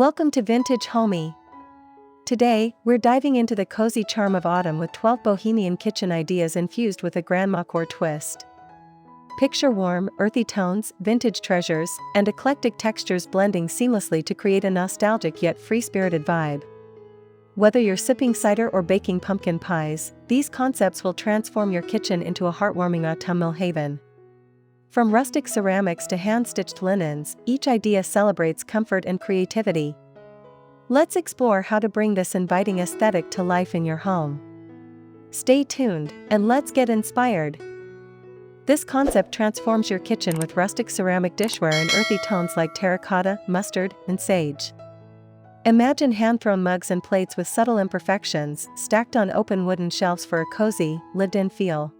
Welcome to Vintage Homey. Today, we're diving into the cozy charm of autumn with 12 Bohemian kitchen ideas infused with a Grandmacore twist. Picture warm, earthy tones, vintage treasures, and eclectic textures blending seamlessly to create a nostalgic yet free-spirited vibe. Whether you're sipping cider or baking pumpkin pies, these concepts will transform your kitchen into a heartwarming autumnal haven. From rustic ceramics to hand-stitched linens, each idea celebrates comfort and creativity. Let's explore how to bring this inviting aesthetic to life in your home. Stay tuned, and let's get inspired. This concept transforms your kitchen with rustic ceramic dishware in earthy tones like terracotta, mustard, and sage. Imagine hand-thrown mugs and plates with subtle imperfections, stacked on open wooden shelves for a cozy, lived-in feel.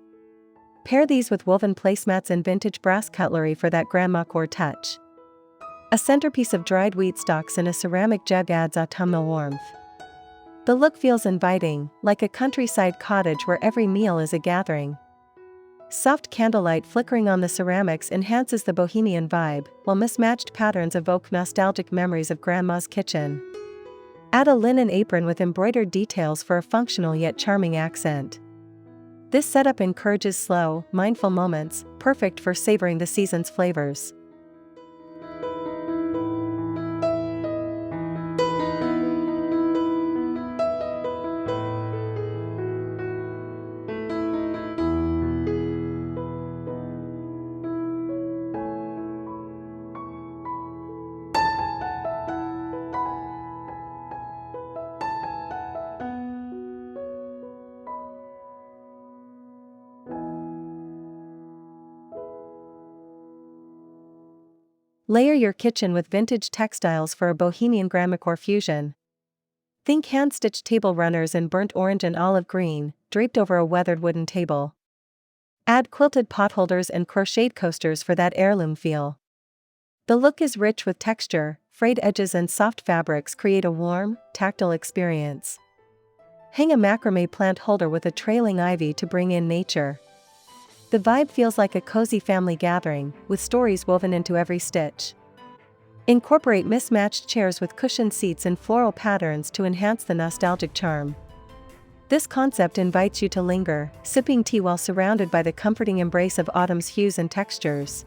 Pair these with woven placemats and vintage brass cutlery for that Grandmacore touch. A centerpiece of dried wheat stalks in a ceramic jug adds autumnal warmth. The look feels inviting, like a countryside cottage where every meal is a gathering. Soft candlelight flickering on the ceramics enhances the bohemian vibe, while mismatched patterns evoke nostalgic memories of Grandma's kitchen. Add a linen apron with embroidered details for a functional yet charming accent. This setup encourages slow, mindful moments, perfect for savoring the season's flavors. Layer your kitchen with vintage textiles for a bohemian Grandmacore fusion. Think hand-stitched table runners in burnt orange and olive green, draped over a weathered wooden table. Add quilted potholders and crocheted coasters for that heirloom feel. The look is rich with texture, frayed edges and soft fabrics create a warm, tactile experience. Hang a macrame plant holder with a trailing ivy to bring in nature. The vibe feels like a cozy family gathering, with stories woven into every stitch. Incorporate mismatched chairs with cushioned seats and floral patterns to enhance the nostalgic charm. This concept invites you to linger, sipping tea while surrounded by the comforting embrace of autumn's hues and textures.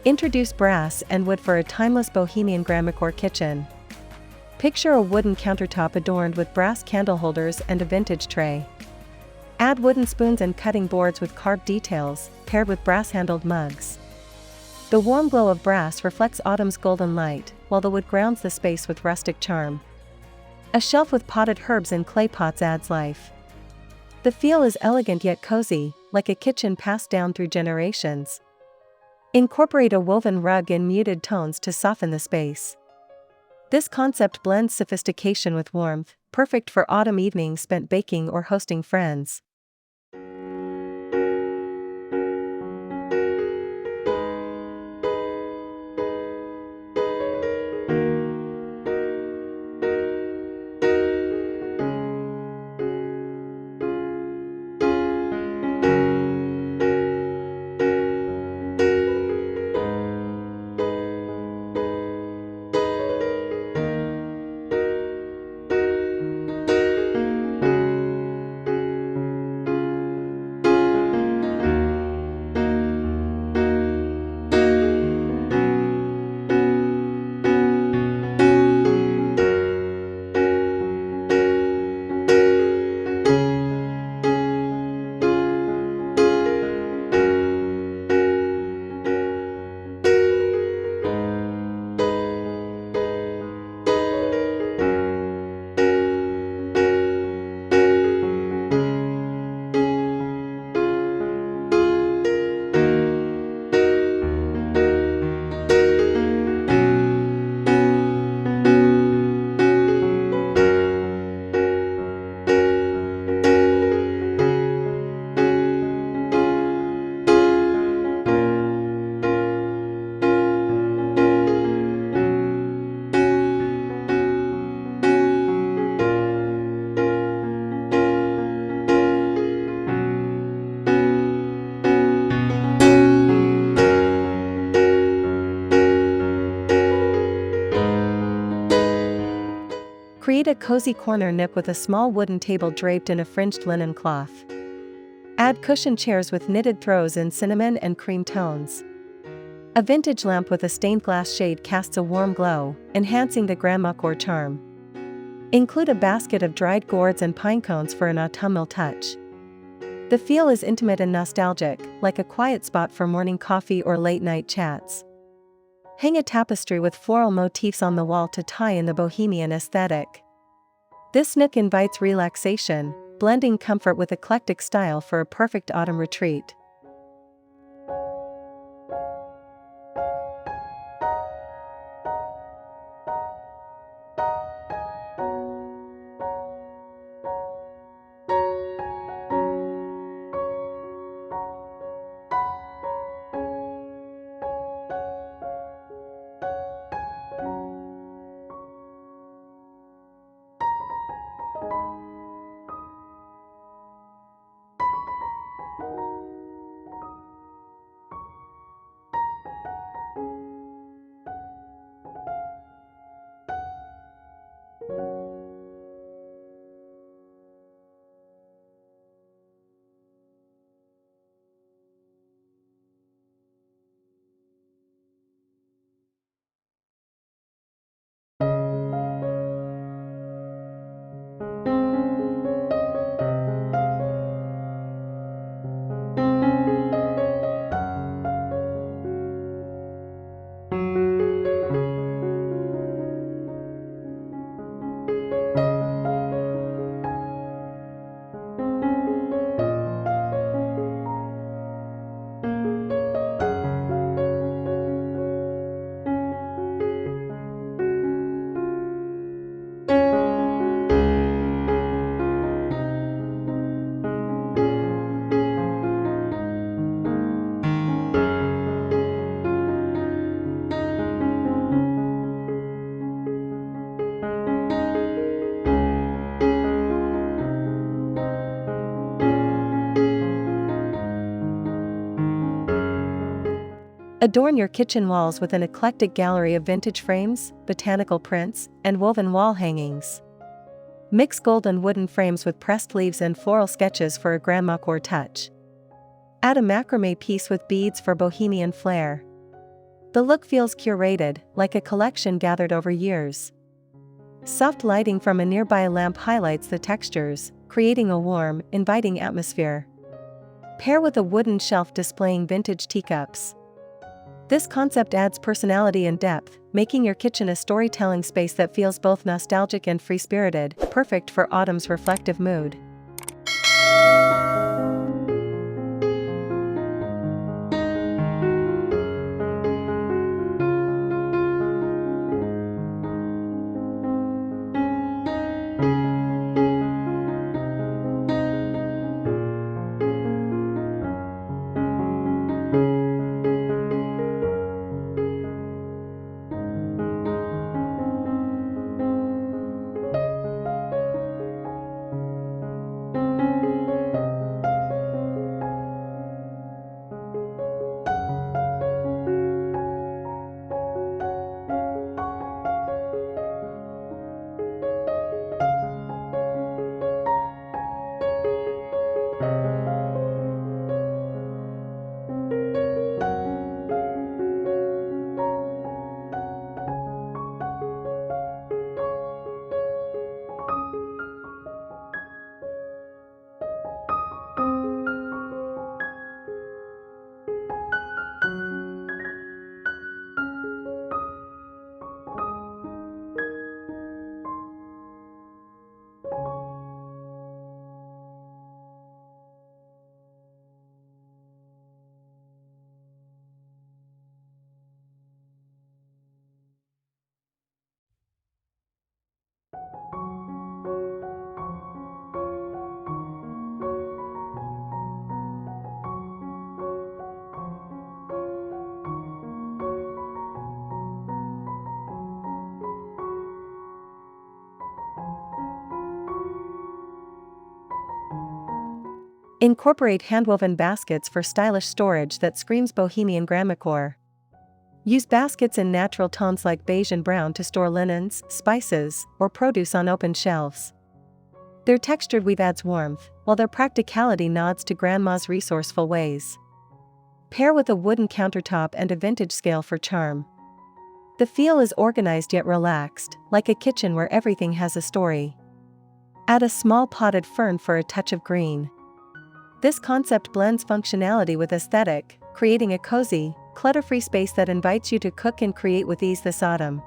Introduce brass and wood for a timeless bohemian Grandmacore kitchen. Picture a wooden countertop adorned with brass candle holders and a vintage tray. Add wooden spoons and cutting boards with carved details, paired with brass-handled mugs. The warm glow of brass reflects autumn's golden light, while the wood grounds the space with rustic charm. A shelf with potted herbs in clay pots adds life. The feel is elegant yet cozy, like a kitchen passed down through generations. Incorporate a woven rug in muted tones to soften the space. This concept blends sophistication with warmth, perfect for autumn evenings spent baking or hosting friends. Create a cozy corner nook with a small wooden table draped in a fringed linen cloth. Add cushioned chairs with knitted throws in cinnamon and cream tones. A vintage lamp with a stained glass shade casts a warm glow, enhancing the Grandmacore charm. Include a basket of dried gourds and pine cones for an autumnal touch. The feel is intimate and nostalgic, like a quiet spot for morning coffee or late-night chats. Hang a tapestry with floral motifs on the wall to tie in the bohemian aesthetic. This nook invites relaxation, blending comfort with eclectic style for a perfect autumn retreat. Adorn your kitchen walls with an eclectic gallery of vintage frames, botanical prints, and woven wall hangings. Mix gold and wooden frames with pressed leaves and floral sketches for a Grandmacore touch. Add a macrame piece with beads for bohemian flair. The look feels curated, like a collection gathered over years. Soft lighting from a nearby lamp highlights the textures, creating a warm, inviting atmosphere. Pair with a wooden shelf displaying vintage teacups. This concept adds personality and depth, making your kitchen a storytelling space that feels both nostalgic and free-spirited, perfect for autumn's reflective mood. Incorporate handwoven baskets for stylish storage that screams Bohemian Grandmacore. Use baskets in natural tones like beige and brown to store linens, spices, or produce on open shelves. Their textured weave adds warmth, while their practicality nods to Grandma's resourceful ways. Pair with a wooden countertop and a vintage scale for charm. The feel is organized yet relaxed, like a kitchen where everything has a story. Add a small potted fern for a touch of green. This concept blends functionality with aesthetic, creating a cozy, clutter-free space that invites you to cook and create with ease this autumn.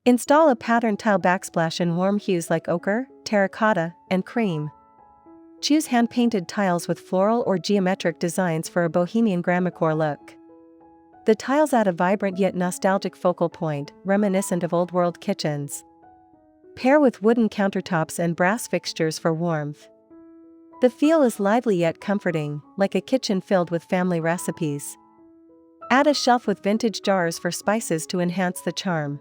Install a pattern tile backsplash in warm hues like ochre, terracotta, and cream. Choose hand-painted tiles with floral or geometric designs for a Bohemian Grandmacore look. The tiles add a vibrant yet nostalgic focal point, reminiscent of old-world kitchens. Pair with wooden countertops and brass fixtures for warmth. The feel is lively yet comforting, like a kitchen filled with family recipes. Add a shelf with vintage jars for spices to enhance the charm.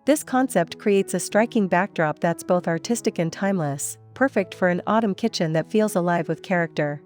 This concept creates a striking backdrop that's both artistic and timeless, perfect for an autumn kitchen that feels alive with character.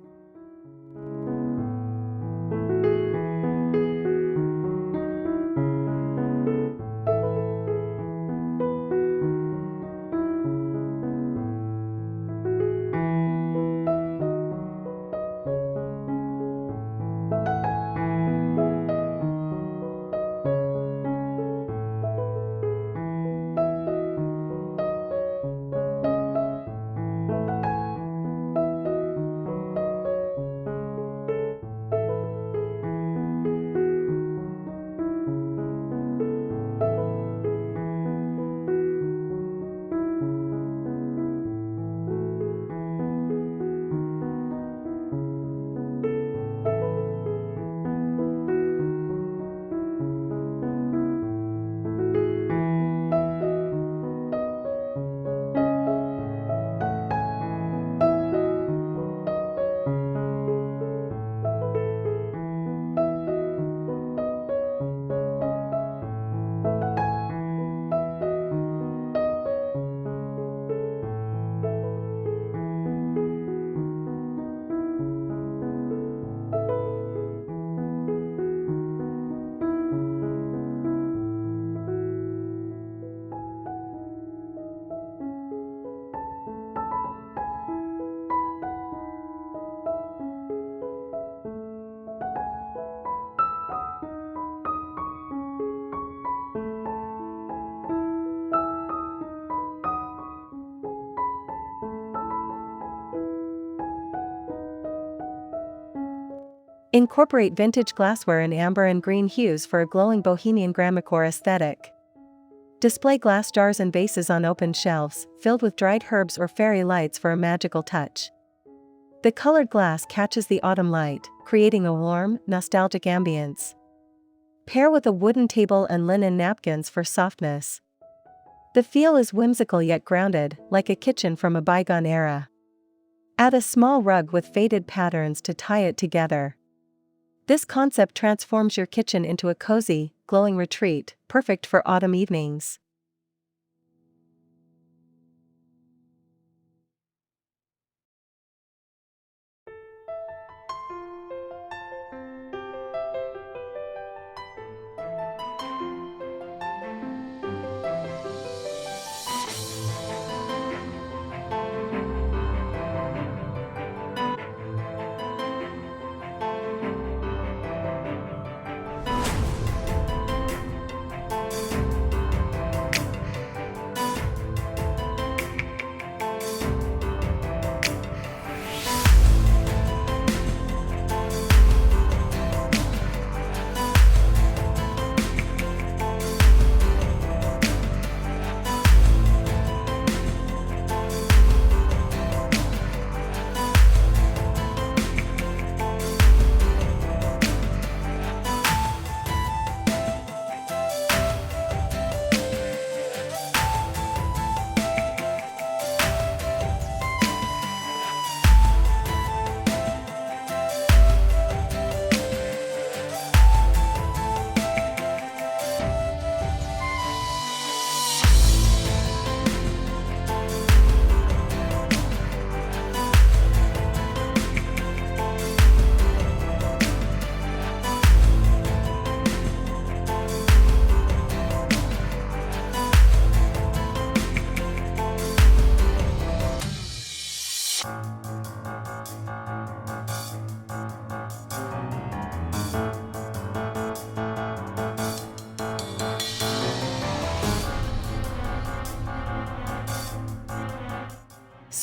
Incorporate vintage glassware in amber and green hues for a glowing Bohemian Grandmacore aesthetic. Display glass jars and vases on open shelves, filled with dried herbs or fairy lights for a magical touch. The colored glass catches the autumn light, creating a warm, nostalgic ambience. Pair with a wooden table and linen napkins for softness. The feel is whimsical yet grounded, like a kitchen from a bygone era. Add a small rug with faded patterns to tie it together. This concept transforms your kitchen into a cozy, glowing retreat, perfect for autumn evenings.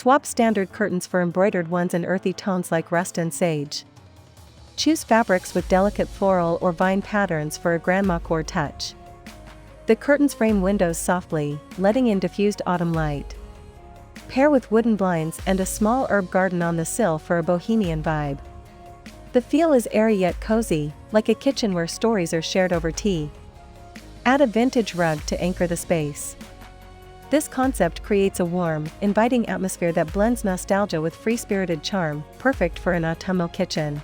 Swap standard curtains for embroidered ones in earthy tones like rust and sage. Choose fabrics with delicate floral or vine patterns for a Grandmacore touch. The curtains frame windows softly, letting in diffused autumn light. Pair with wooden blinds and a small herb garden on the sill for a bohemian vibe. The feel is airy yet cozy, like a kitchen where stories are shared over tea. Add a vintage rug to anchor the space. This concept creates a warm, inviting atmosphere that blends nostalgia with free-spirited charm, perfect for an autumnal kitchen.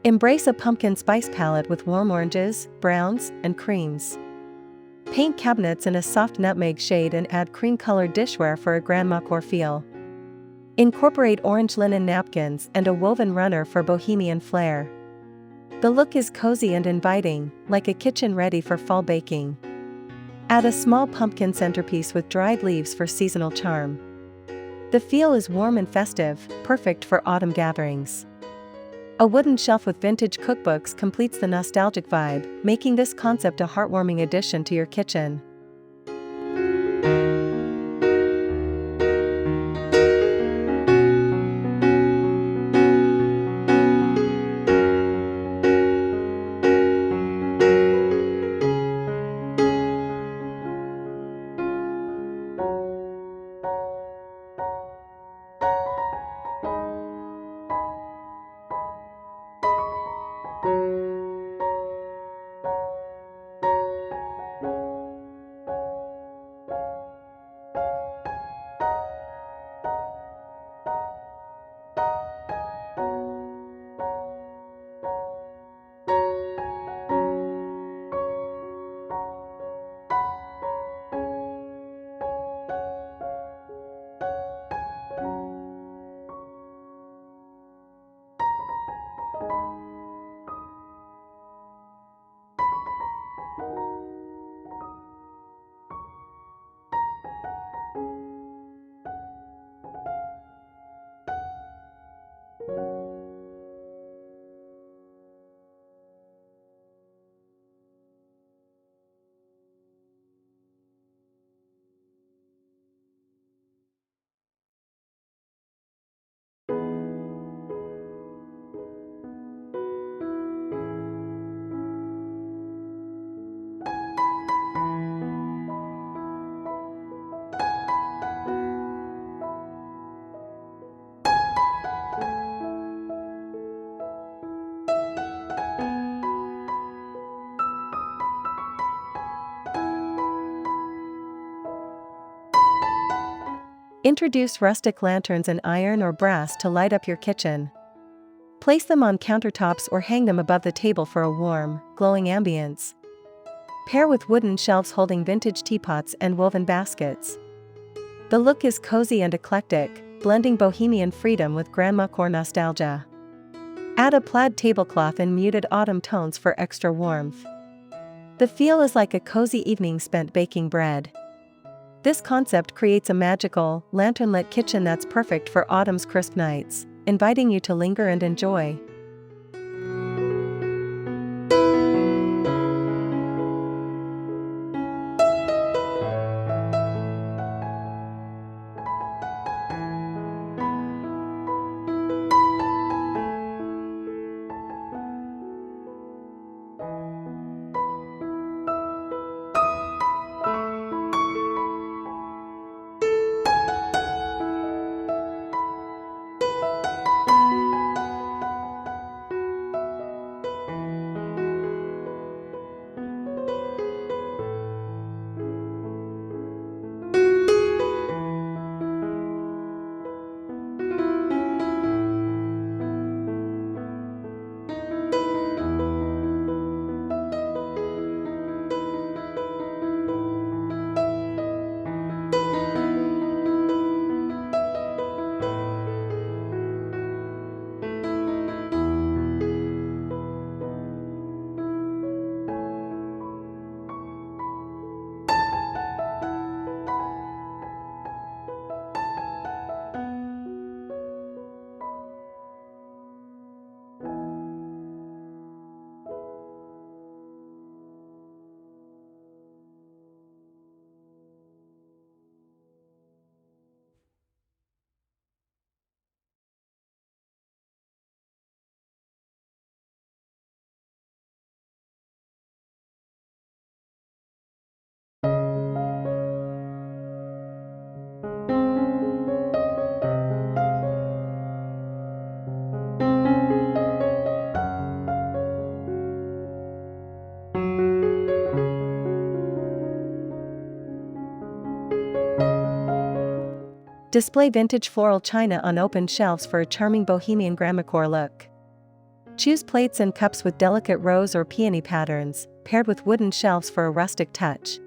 Embrace a pumpkin spice palette with warm oranges, browns, and creams. Paint cabinets in a soft nutmeg shade and add cream-colored dishware for a Grandmacore feel. Incorporate orange linen napkins and a woven runner for bohemian flair. The look is cozy and inviting, like a kitchen ready for fall baking. Add a small pumpkin centerpiece with dried leaves for seasonal charm. The feel is warm and festive, perfect for autumn gatherings. A wooden shelf with vintage cookbooks completes the nostalgic vibe, making this concept a heartwarming addition to your kitchen. Introduce rustic lanterns in iron or brass to light up your kitchen. Place them on countertops or hang them above the table for a warm, glowing ambience. Pair with wooden shelves holding vintage teapots and woven baskets. The look is cozy and eclectic, blending bohemian freedom with Grandmacore nostalgia. Add a plaid tablecloth in muted autumn tones for extra warmth. The feel is like a cozy evening spent baking bread. This concept creates a magical, lantern-lit kitchen that's perfect for autumn's crisp nights, inviting you to linger and enjoy. Display vintage floral china on open shelves for a charming bohemian Grandmacore look. Choose plates and cups with delicate rose or peony patterns, paired with wooden shelves for a rustic touch.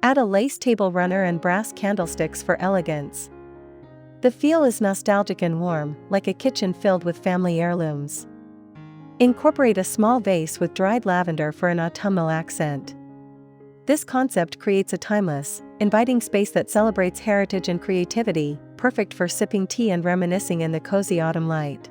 Add a lace table runner and brass candlesticks for elegance. The feel is nostalgic and warm, like a kitchen filled with family heirlooms. Incorporate a small vase with dried lavender for an autumnal accent. This concept creates a timeless, inviting space that celebrates heritage and creativity, perfect for sipping tea and reminiscing in the cozy autumn light.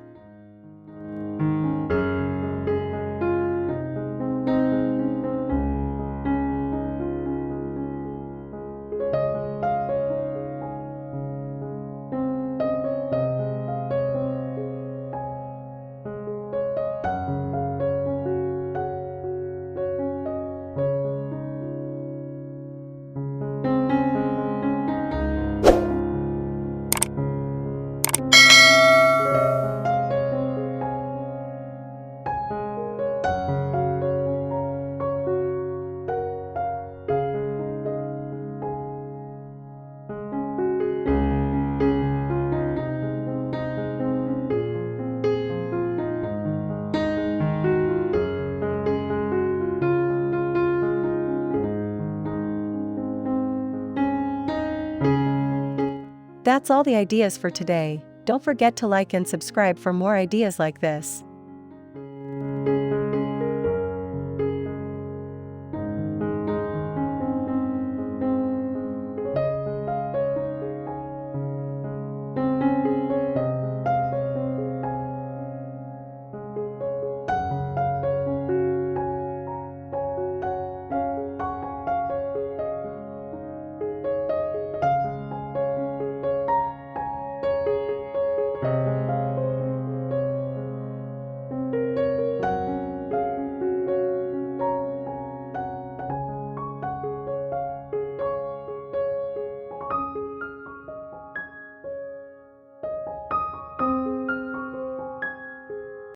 That's all the ideas for today. Don't forget to like and subscribe for more ideas like this.